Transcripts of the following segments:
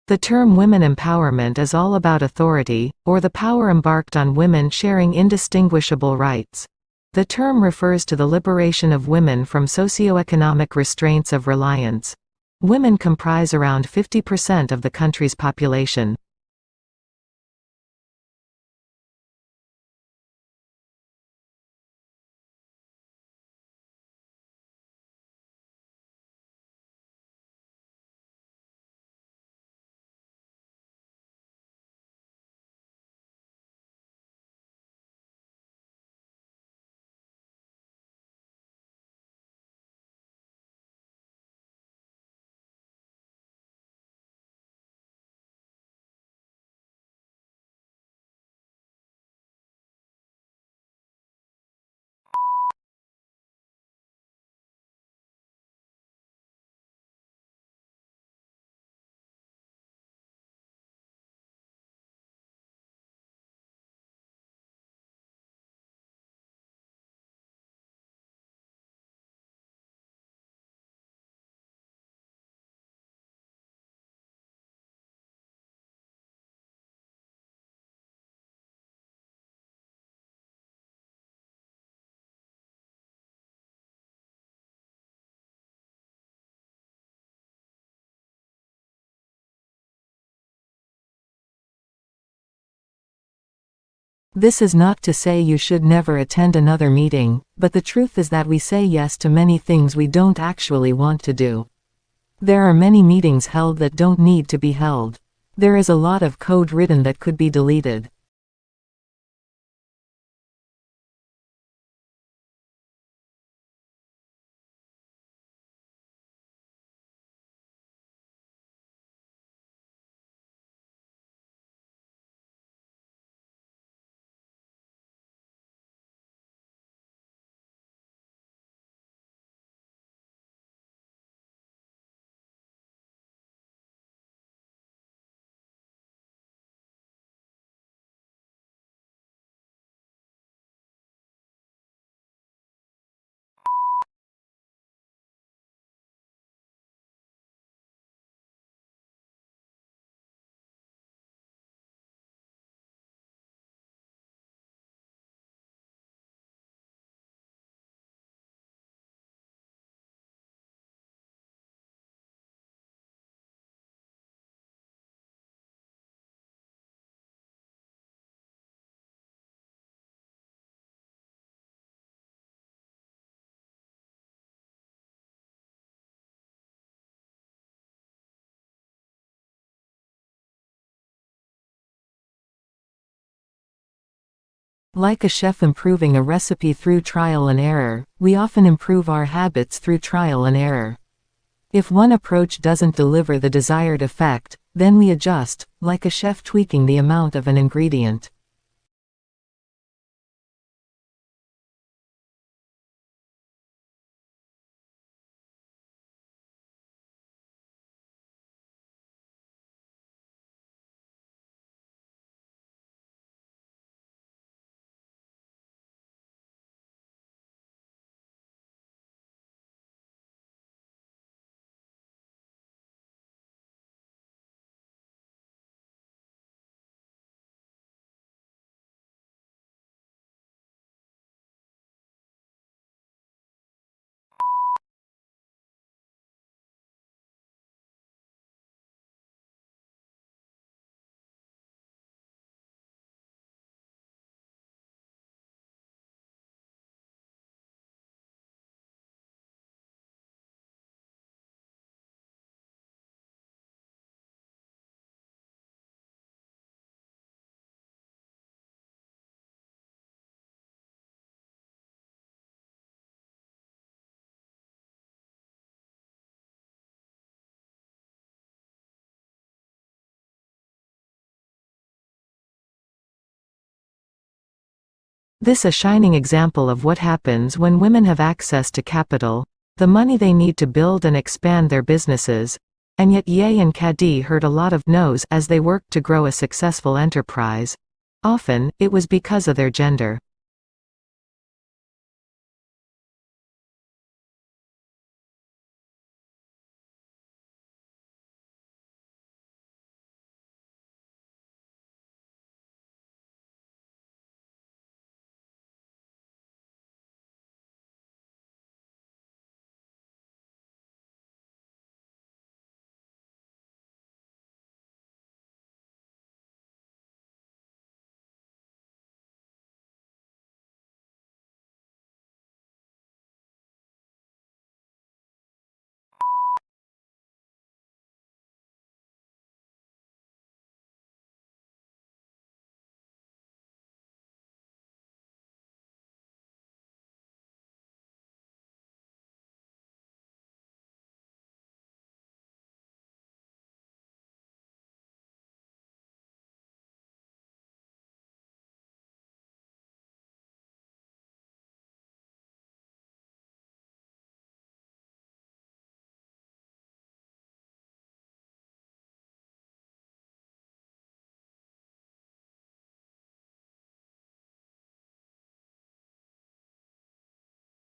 The term women empowerment is all about authority, or the power embarked on women sharing indistinguishable rights. The term refers to the liberation of women from socioeconomic restraints of reliance. Women comprise around 50% of the country's population. This is not to say you should never attend another meeting, but the truth is that we say yes to many things we don't actually want to do. There are many meetings held that don't need to be held. There is a lot of code written that could be deleted. Like a chef improving a recipe through trial and error, we often improve our habits through trial and error. If one approach doesn't deliver the desired effect, then we adjust, like a chef tweaking the amount of an ingredient. This is a shining example of what happens when women have access to capital, the money they need to build and expand their businesses, and yet Ye and Kadi heard a lot of no's as they worked to grow a successful enterprise. Often, it was because of their gender.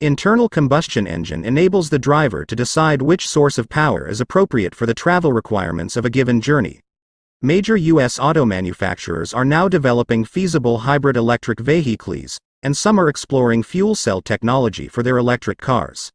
Internal combustion engine enables the driver to decide which source of power is appropriate for the travel requirements of a given journey. Major U.S. auto manufacturers are now developing feasible hybrid electric vehicles, and some are exploring fuel cell technology for their electric cars.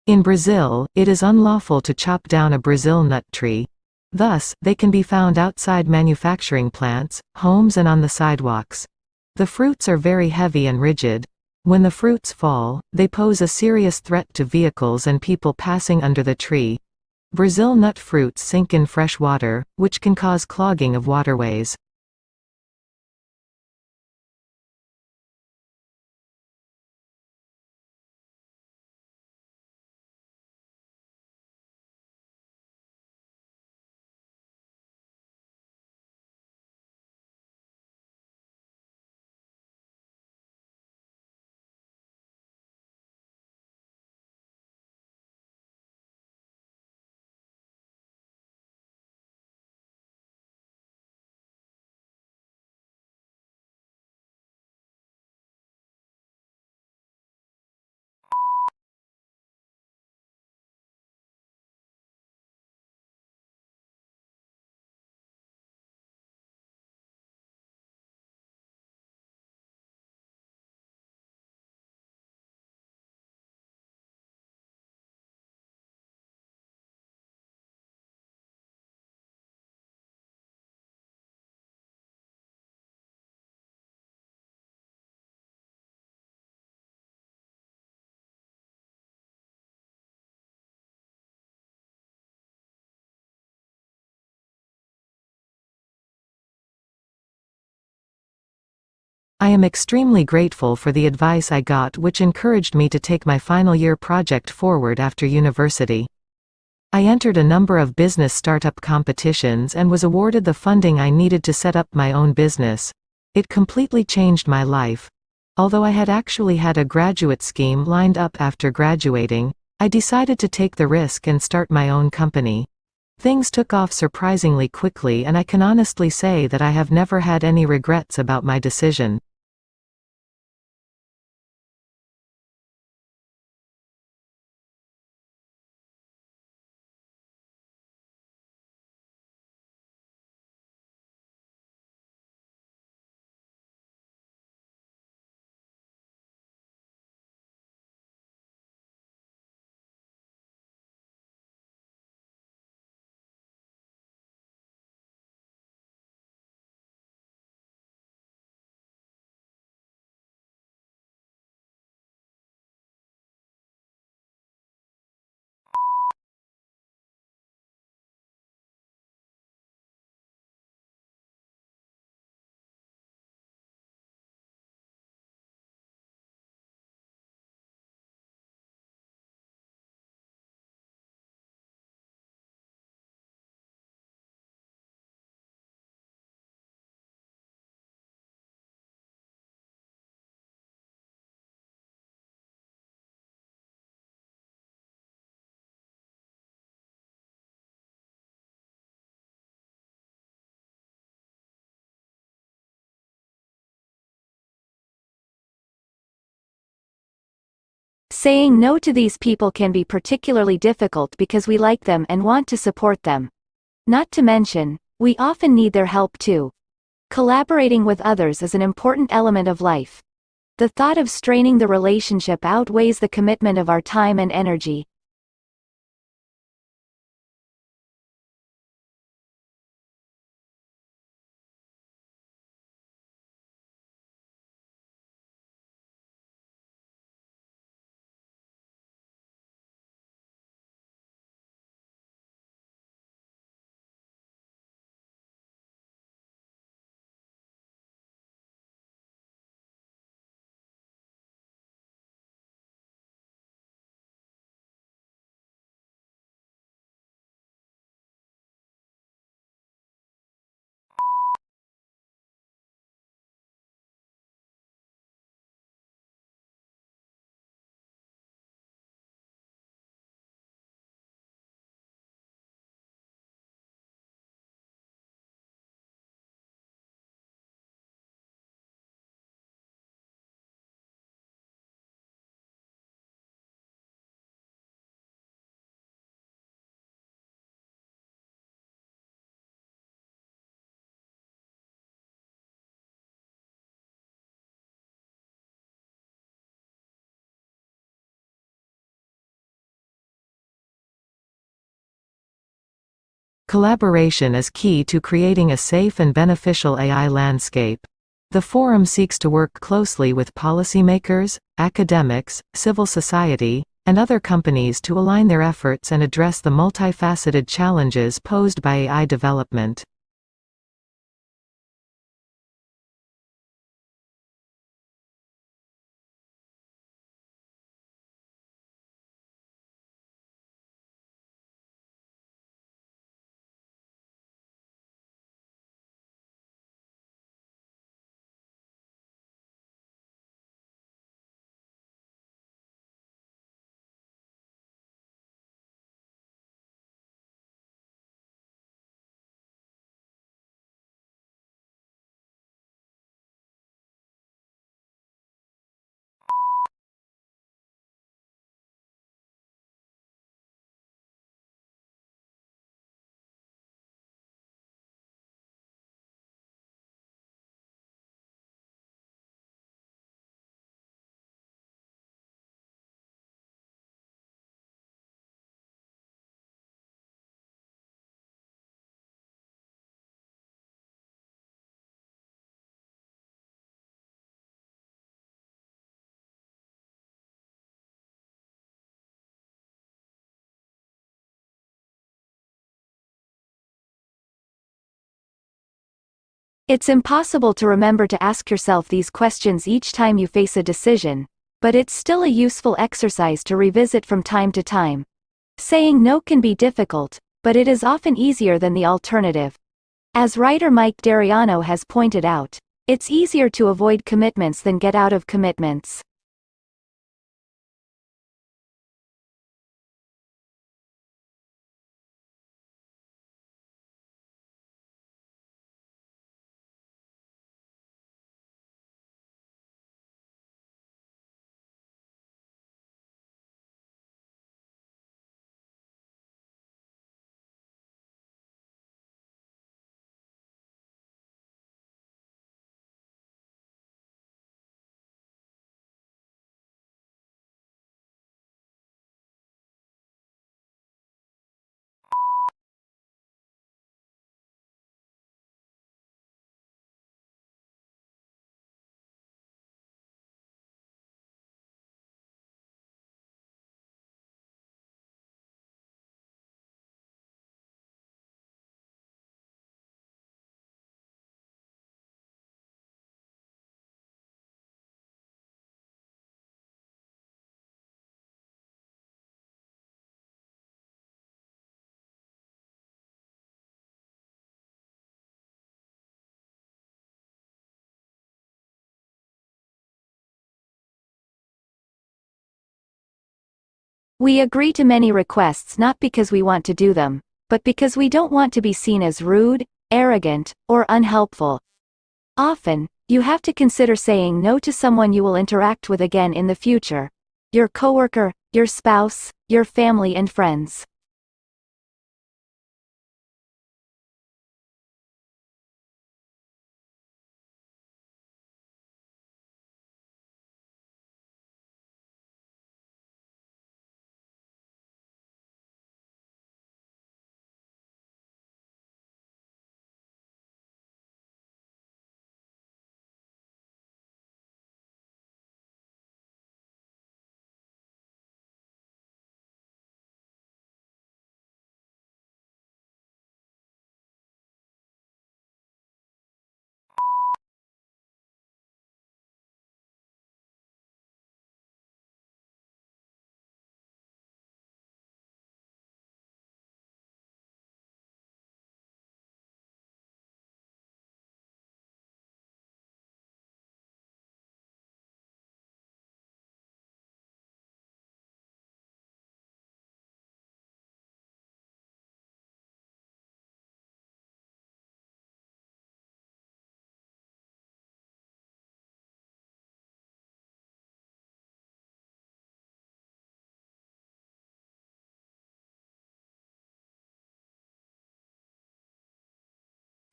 In Brazil, it is unlawful to chop down a Brazil nut tree. Thus, they can be found outside manufacturing plants, homes and on the sidewalks. The fruits are very heavy and rigid. When the fruits fall, they pose a serious threat to vehicles and people passing under the tree. Brazil nut fruits sink in fresh water, which can cause clogging of waterways. I am extremely grateful for the advice I got, which encouraged me to take my final year project forward after university. I entered a number of business startup competitions and was awarded the funding I needed to set up my own business. It completely changed my life. Although I had actually had a graduate scheme lined up after graduating, I decided to take the risk and start my own company. Things took off surprisingly quickly, and I can honestly say that I have never had any regrets about my decision. Saying no to these people can be particularly difficult because we like them and want to support them. Not to mention, we often need their help too. Collaborating with others is an important element of life. The thought of straining the relationship outweighs the commitment of our time and energy. Collaboration is key to creating a safe and beneficial AI landscape. The forum seeks to work closely with policymakers, academics, civil society, and other companies to align their efforts and address the multifaceted challenges posed by AI development. It's impossible to remember to ask yourself these questions each time you face a decision, but it's still a useful exercise to revisit from time to time. Saying no can be difficult, but it is often easier than the alternative. As writer Mike Dariano has pointed out, it's easier to avoid commitments than get out of commitments. We agree to many requests not because we want to do them, but because we don't want to be seen as rude, arrogant, or unhelpful. Often, you have to consider saying no to someone you will interact with again in the future. your coworker, your spouse, your family and friends.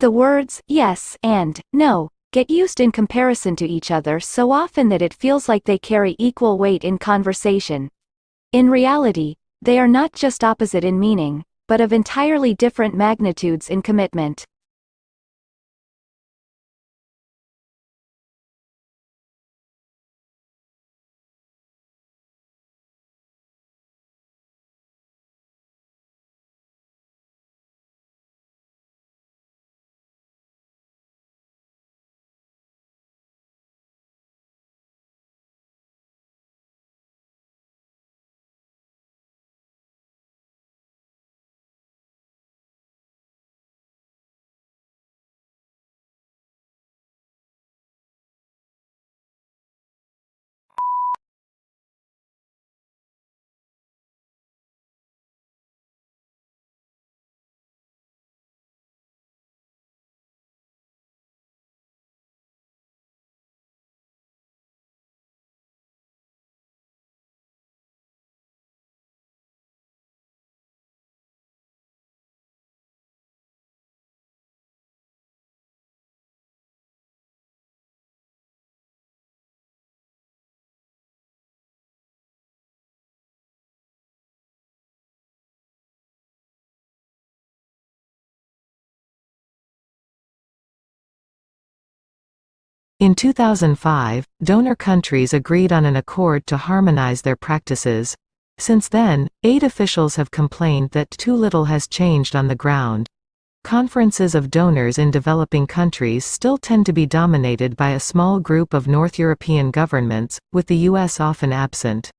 The words yes and no get used in comparison to each other so often that it feels like they carry equal weight in conversation. In reality, they are not just opposite in meaning, but of entirely different magnitudes in commitment. In 2005, donor countries agreed on an accord to harmonize their practices. Since then, aid officials have complained that too little has changed on the ground. Conferences of donors in developing countries still tend to be dominated by a small group of North European governments, with the US often absent.